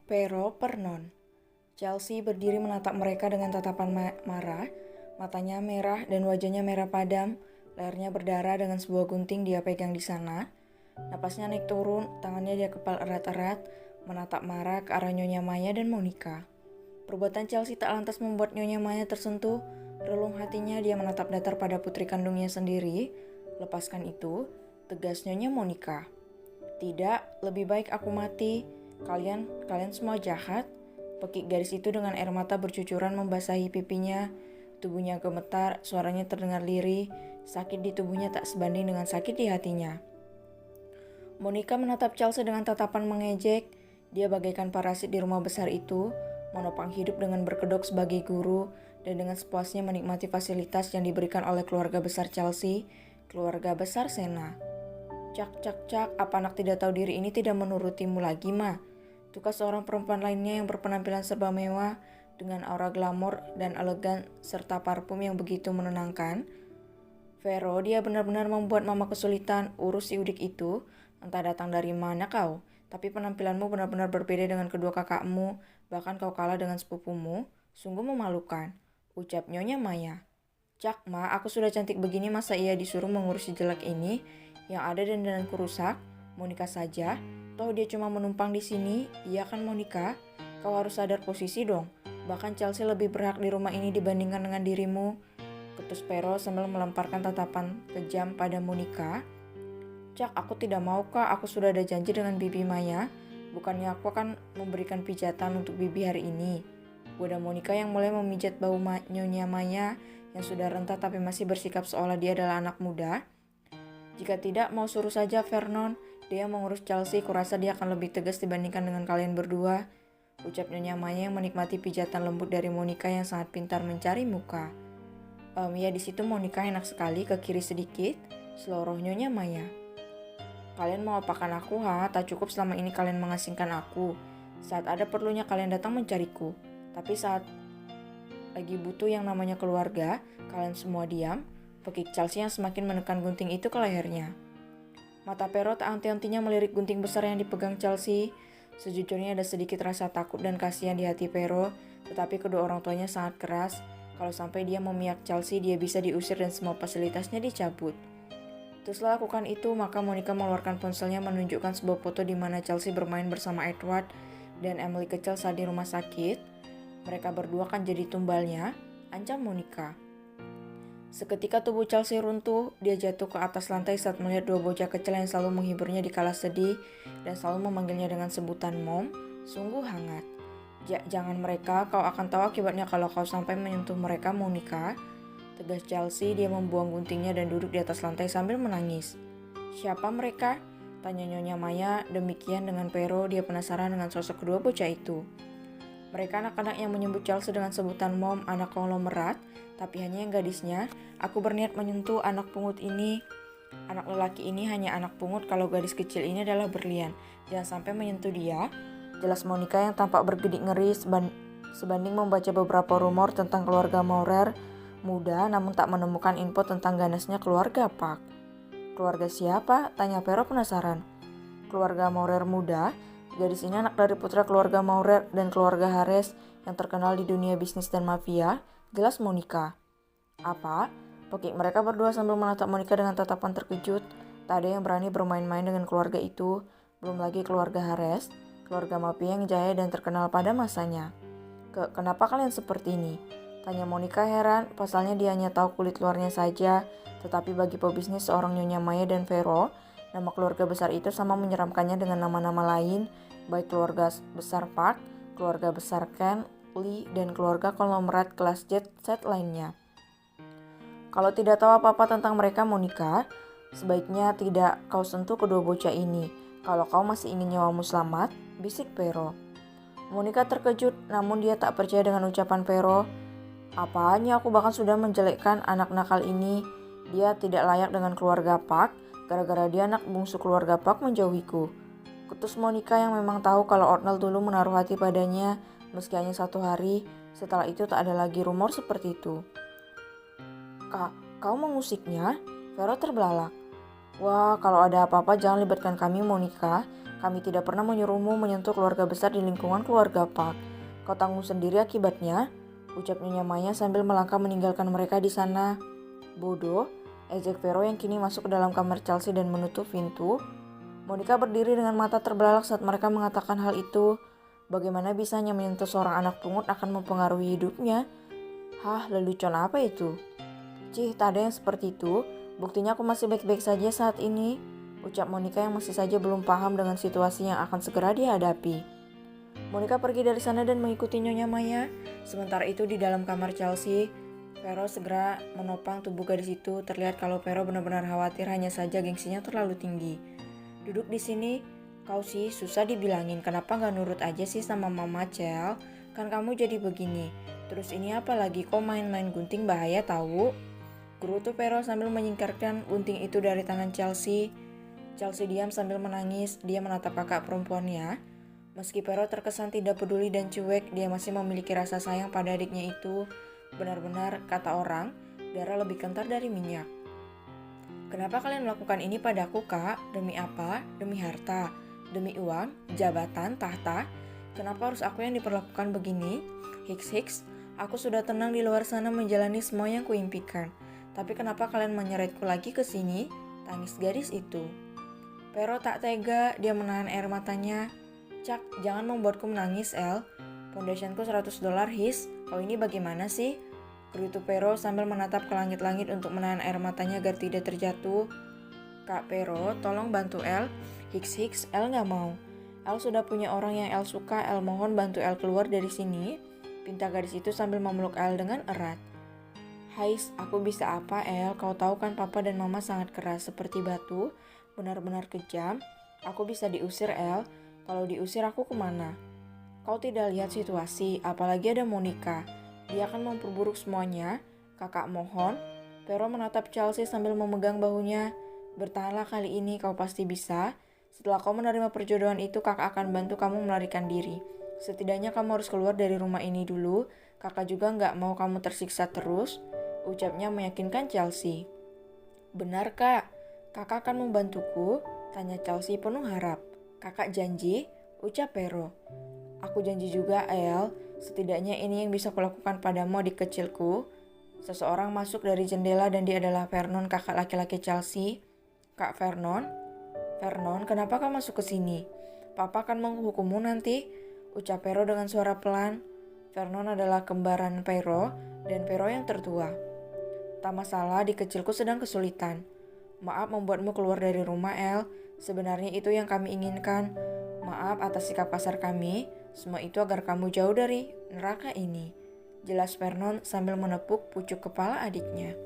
Pero Pernon. Chelsea berdiri menatap mereka dengan tatapan marah, matanya merah dan wajahnya merah padam, lehernya berdarah dengan sebuah gunting dia pegang di sana. Napasnya naik turun, tangannya dia kepal erat-erat, menatap marah ke arah Nyonya Maya dan Monica. Perbuatan Chelsea tak lantas membuat Nyonya Maya tersentuh. Relung hatinya dia menatap datar pada putri kandungnya sendiri. Lepaskan itu, tegas Nyonya Monica. Tidak, lebih baik aku mati. Kalian semua jahat. Pekik gadis itu dengan air mata bercucuran membasahi pipinya. Tubuhnya gemetar, suaranya terdengar lirih. Sakit di tubuhnya tak sebanding dengan sakit di hatinya. Monica menatap Chelsea dengan tatapan mengejek. Dia bagaikan parasit di rumah besar itu, menopang hidup dengan berkedok sebagai guru, dan dengan sepuasnya menikmati fasilitas yang diberikan oleh keluarga besar Chelsea, keluarga besar Sena. Cak, apa anak tidak tahu diri ini tidak menurutimu lagi, Ma? Tukar seorang perempuan lainnya yang berpenampilan serba mewah, dengan aura glamor dan elegan, serta parfum yang begitu menenangkan. Vero, dia benar-benar membuat mama kesulitan urus si udik itu. Entah datang dari mana kau, tapi penampilanmu benar-benar berbeda dengan kedua kakakmu, bahkan kau kalah dengan sepupumu. Sungguh memalukan, ucap Nyonya Maya. Cak, Ma, aku sudah cantik begini masa ia disuruh mengurus si jelek ini? Yang ada dandananku rusak, Monica saja. Toh dia cuma menumpang di sini, iya kan Monica? Kau harus sadar posisi dong. Bahkan Chelsea lebih berhak di rumah ini dibandingkan dengan dirimu. Ketus Pero sambil melemparkan tatapan kejam pada Monica. Cak, aku tidak mau kak, aku sudah ada janji dengan Bibi Maya. Bukannya aku akan memberikan pijatan untuk Bibi hari ini. Goda Monica yang mulai memijat bau Nyonya Maya yang sudah rentah tapi masih bersikap seolah dia adalah anak muda. Jika tidak, mau suruh saja Vernon. Dia mengurus Chelsea, kurasa dia akan lebih tegas dibandingkan dengan kalian berdua. Ucap Nyonya Maya yang menikmati pijatan lembut dari Monica yang sangat pintar mencari muka. Ya di situ Monica enak sekali, ke kiri sedikit. Seloroh Nyonya Maya. Kalian mau apakan aku, ha? Tak cukup selama ini kalian mengasingkan aku. Saat ada perlunya kalian datang mencariku. Tapi saat lagi butuh yang namanya keluarga, kalian semua diam. Pekik Chelsea yang semakin menekan gunting itu ke lehernya. Mata Pero tak henti-hentinya melirik gunting besar yang dipegang Chelsea. Sejujurnya ada sedikit rasa takut dan kasihan di hati Pero, tetapi kedua orang tuanya sangat keras. Kalau sampai dia memihak Chelsea, dia bisa diusir dan semua fasilitasnya dicabut. Setelah lakukan itu, maka Monica mengeluarkan ponselnya menunjukkan sebuah foto di mana Chelsea bermain bersama Edward dan Emily kecil saat di rumah sakit. Mereka berdua kan jadi tumbalnya, ancam Monica. Seketika tubuh Chelsea runtuh, dia jatuh ke atas lantai saat melihat dua bocah kecil yang selalu menghiburnya di kala sedih dan selalu memanggilnya dengan sebutan Mom. Sungguh hangat. Jangan mereka, kau akan tahu akibatnya kalau kau sampai menyentuh mereka, Monica. Tegas Chelsea, dia membuang guntingnya dan duduk di atas lantai sambil menangis. Siapa mereka? Tanya Nyonya Maya, demikian dengan Pero, dia penasaran dengan sosok kedua bocah itu. Mereka anak-anak yang menyebut Chelsea dengan sebutan Mom, anak konglomerat, tapi hanya yang gadisnya. Aku berniat menyentuh anak pungut ini. Anak lelaki ini hanya anak pungut kalau gadis kecil ini adalah berlian. Jangan sampai menyentuh dia. Jelas Monica yang tampak bergedik ngeri sebanding membaca beberapa rumor tentang keluarga Maurer muda namun tak menemukan info tentang ganasnya keluarga Park. Keluarga siapa? Tanya Pero penasaran. Keluarga Maurer muda. Gadis ini anak dari putra keluarga Maurer dan keluarga Harris yang terkenal di dunia bisnis dan mafia. Jelas Monica. Apa? Pekik mereka berdua sambil menatap Monica dengan tatapan terkejut. Tak ada yang berani bermain-main dengan keluarga itu. Belum lagi keluarga Harris, keluarga mafia yang jaya dan terkenal pada masanya. Kenapa kalian seperti ini? Tanya Monica heran, pasalnya dia hanya tahu kulit luarnya saja. Tetapi bagi pebisnis seorang Nyonya Maya dan Vero, nama keluarga besar itu sama menyeramkannya dengan nama-nama lain, baik keluarga besar Park, keluarga besar Ken, Lee, dan keluarga konglomerat kelas jet set lainnya. Kalau tidak tahu apa-apa tentang mereka, Monica, sebaiknya tidak kau sentuh kedua bocah ini. Kalau kau masih ingin nyawamu selamat, bisik Pero. Monica terkejut, namun dia tak percaya dengan ucapan Pero. Apanya aku bahkan sudah menjelekkan anak nakal ini. Dia tidak layak dengan keluarga Park. Gara-gara dia anak bungsu keluarga Park menjauhiku. Kutus Monica yang memang tahu kalau Ornel dulu menaruh hati padanya meski hanya 1 hari. Setelah itu tak ada lagi rumor seperti itu. Kak, kau mengusiknya? Vero terbelalak. Wah, kalau ada apa-apa jangan libatkan kami, Monica. Kami tidak pernah menyuruhmu menyentuh keluarga besar di lingkungan keluarga Park. Kau tanggung sendiri akibatnya, ucap Nyonya Maya sambil melangkah meninggalkan mereka di sana. Bodoh, ejek Vero yang kini masuk ke dalam kamar Chelsea dan menutup pintu. Monica berdiri dengan mata terbelalak saat mereka mengatakan hal itu. Bagaimana bisanya menyentuh seorang anak pungut akan mempengaruhi hidupnya? Hah, lelucon apa itu? Cih, tak ada yang seperti itu. Buktinya aku masih baik-baik saja saat ini, ucap Monica yang masih saja belum paham dengan situasi yang akan segera dihadapi. Monica pergi dari sana dan mengikuti Nyonya Maya. Sementara itu di dalam kamar Chelsea, Vero segera menopang tubuh gadis itu. Terlihat kalau Vero benar-benar khawatir, hanya saja gengsinya terlalu tinggi. Duduk di sini, kau sih susah dibilangin, kenapa gak nurut aja sih sama Mama Cel? Kan kamu jadi begini. Terus ini apa lagi, kok main-main gunting bahaya tahu? Gerutu Vero sambil menyingkirkan gunting itu dari tangan Chelsea. Chelsea diam sambil menangis, dia menatap kakak perempuannya. Meski Vero terkesan tidak peduli dan cuek, dia masih memiliki rasa sayang pada adiknya itu. Benar-benar, kata orang, darah lebih kental dari minyak. Kenapa kalian melakukan ini padaku, Kak? Demi apa? Demi harta? Demi uang? Jabatan? Tahta? Kenapa harus aku yang diperlakukan begini? Hiks, aku sudah tenang di luar sana menjalani semua yang kuimpikan. Tapi kenapa kalian menyeretku lagi ke sini? Tangis gadis itu. Vero tak tega, dia menahan air matanya. Cak, jangan membuatku menangis, El. Foundationku $100, His. Kau ini bagaimana sih? Gerutu Vero sambil menatap ke langit-langit untuk menahan air matanya agar tidak terjatuh. Kak Vero, tolong bantu El. Hiks, El gak mau. El sudah punya orang yang El suka, El mohon bantu El keluar dari sini. Pinta gadis itu sambil memeluk El dengan erat. Hais, aku bisa apa El? Kau tahu kan papa dan mama sangat keras seperti batu, benar-benar kejam. Aku bisa diusir El. Kalau diusir aku kemana? Kau tidak lihat situasi, apalagi ada Monica. Dia akan memperburuk semuanya. Kakak mohon. Vero menatap Chelsea sambil memegang bahunya. Bertahanlah kali ini, kau pasti bisa. Setelah kau menerima perjodohan itu, kakak akan bantu kamu melarikan diri. Setidaknya kamu harus keluar dari rumah ini dulu. Kakak juga gak mau kamu tersiksa terus, ucapnya meyakinkan Chelsea. Benar kak, kakak akan membantuku, tanya Chelsea penuh harap. Kakak janji, ucap Vero. Aku janji juga, El. Setidaknya ini yang bisa kulakukan padamu adik kecilku. Seseorang masuk dari jendela dan dia adalah Vernon, kakak laki-laki Chelsea. Kak Vernon? Vernon, kenapa kau masuk ke sini? Papa akan menghukummu nanti, ucap Vero dengan suara pelan. Vernon adalah kembaran Vero dan Vero yang tertua. Tak masalah, adik kecilku sedang kesulitan. Maaf membuatmu keluar dari rumah, El. Sebenarnya itu yang kami inginkan. Maaf atas sikap kasar kami. Semua itu agar kamu jauh dari neraka ini, jelas Vernon sambil menepuk pucuk kepala adiknya.